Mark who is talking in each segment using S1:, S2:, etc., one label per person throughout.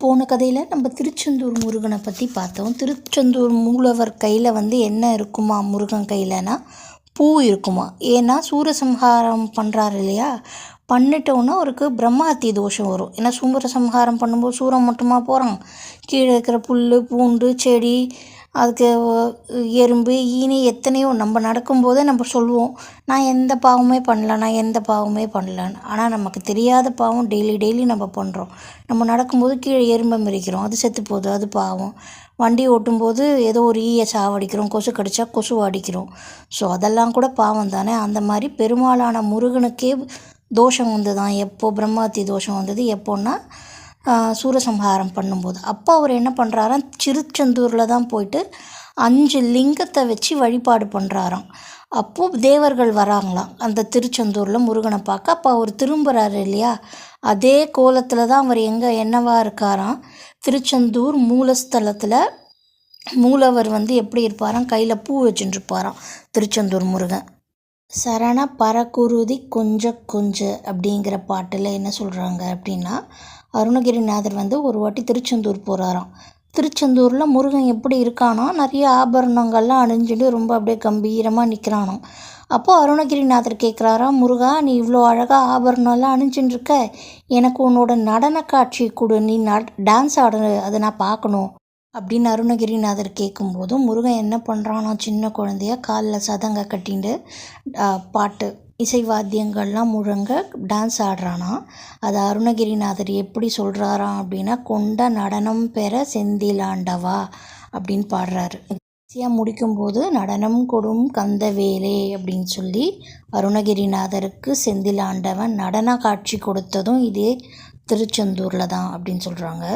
S1: போன கதையில் நம்ம திருச்செந்தூர் முருகனை பற்றி பார்த்தோம். திருச்செந்தூர் மூலவர் கையில் என்ன இருக்குமா, முருகன் கையிலனா பூ இருக்குமா. ஏன்னா சூரசம்ஹாரம் பண்ணுறாரு இல்லையா, பண்ணிட்டோன்னா அவருக்கு பிரம்மஹத்தி தோஷம் வரும். ஏன்னா சூரசம்ஹாரம் பண்ணும்போது சூரம் மட்டுமா போகிறான், கீழே இருக்கிற புல் பூண்டு செடி, அதுக்கு எறும்பு ஈனி எத்தனையோ நம்ம நடக்கும்போதே நம்ம சொல்லுவோம், நான் எந்த பாவமே பண்ணல, நான் எந்த பாவமே பண்ணலன்னு. ஆனால் நமக்கு தெரியாத பாவம் டெய்லி நம்ம பண்ணுறோம். நம்ம நடக்கும்போது கீழே எறும்பை மிதிக்கிறோம், அது செத்து போகுது, அது பாவம். வண்டி ஓட்டும்போது ஏதோ ஒரு ஈயை சாவடிக்கிறோம், கொசு கடிச்சா கொசு அடிக்கிறோம். ஸோ அதெல்லாம் கூட பாவம் தானே. அந்த மாதிரி பெருமாளான முருகனுக்கே தோஷம் வந்து தான். எப்போது பிரம்மஹத்தி தோஷம் வந்தது எப்போன்னா சூரசம்ஹாரம் பண்ணும்போது. அப்போ அவர் என்ன பண்ணுறாராம், திருச்செந்தூரில் தான் போயிட்டு 5 லிங்கத்தை வச்சு வழிபாடு பண்ணுறாராம். அப்போது தேவர்கள் வராங்களாம் அந்த திருச்செந்தூரில் முருகனை பார்க்க. அப்போ அவர் திரும்புகிறாரு இல்லையா, அதே கோலத்தில் தான் அவர் என்னவா இருக்காராம், திருச்செந்தூர் மூலஸ்தலத்தில் மூலவர் எப்படி இருப்பாராம், கையில் பூ வச்சுட்டு இருப்பாராம் திருச்செந்தூர் முருகன். சரண பரகுருதி கொஞ்ச அப்படிங்கிற பாட்டில் என்ன சொல்கிறாங்க அப்படின்னா, அருணகிரிநாதர் ஒரு வாட்டி திருச்செந்தூர் போகிறாராம். திருச்செந்தூரில் முருகன் எப்படி இருக்கானோ, நிறைய ஆபரணங்கள்லாம் அணிஞ்சுட்டு ரொம்ப அப்படியே கம்பீரமாக நிற்கிறானோ. அப்போது அருணகிரிநாதர் கேட்குறாராம், முருகா நீ இவ்வளோ அழகாக ஆபரணம்லாம் அணிஞ்சுட்டு இருக்க, எனக்கு உன்னோட நடன காட்சி கொடு, நீ டான்ஸ் ஆடு, அதை நான் பார்க்கணும் அப்படின்னு அருணகிரிநாதர் கேட்கும்போது முருகன் என்ன பண்ணுறானா, சின்ன குழந்தைய காலில் சதங்க கட்டிண்டு பாட்டு இசைவாத்தியங்கள்லாம் முழங்க டான்ஸ் ஆடுறானா. அது அருணகிரிநாதர் எப்படி சொல்கிறாராம் அப்படின்னா, கொண்ட நடனம் பெற செந்திலாண்டவா அப்படின்னு பாடுறாரு. ஈஸியாக முடிக்கும்போது நடனம் கொடும் கந்தவேலே அப்படின்னு சொல்லி அருணகிரிநாதருக்கு செந்திலாண்டவன் நடன காட்சி கொடுத்ததும் இதே திருச்செந்தூரில் தான் அப்படின்னு சொல்கிறாங்க.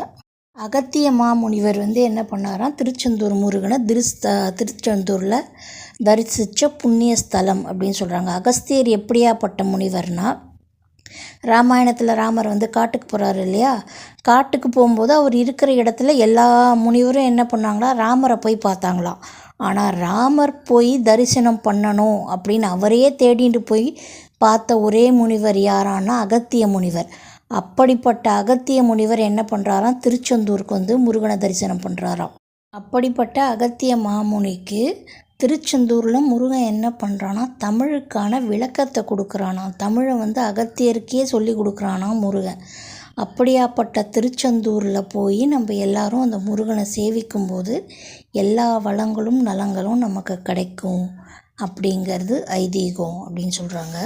S1: அகத்திய மாமுனிவர் என்ன பண்ணாராம், திருச்செந்தூர் முருகனை திருச்செந்தூரில் தரிசித்த புண்ணிய ஸ்தலம் அப்படின்னு சொல்கிறாங்க. அகஸ்தியர் எப்படியாப்பட்ட முனிவர்னால், ராமாயணத்தில் ராமர் காட்டுக்கு போகிறாரு இல்லையா, காட்டுக்கு போகும்போது அவர் இருக்கிற இடத்துல எல்லா முனிவரும் என்ன பண்ணாங்களா, ராமரை போய் பார்த்தாங்களாம். ஆனால் ராமர் போய் தரிசனம் பண்ணணும் அப்படின்னு அவரையே தேடிட்டு போய் பார்த்த ஒரே முனிவர் யாரானா அகத்திய முனிவர். அப்படிப்பட்ட அகத்திய முனிவர் என்ன பண்ணுறாராம், திருச்செந்தூருக்கு முருகனை தரிசனம் பண்ணுறாராம். அப்படிப்பட்ட அகத்திய மாமுனிக்கு திருச்செந்தூரில் முருகன் என்ன பண்ணுறானா, தமிழுக்கான விளக்கத்தை கொடுக்குறானா. தமிழை அகத்தியருக்கே சொல்லி கொடுக்குறானா முருகன். அப்படியாப்பட்ட திருச்செந்தூரில் போய் நம்ம எல்லாரும் அந்த முருகனை சேவிக்கும்போது எல்லா வளங்களும் நலங்களும் நமக்கு கிடைக்கும் அப்படிங்கிறது ஐதீகம் அப்படின்னு சொல்கிறாங்க.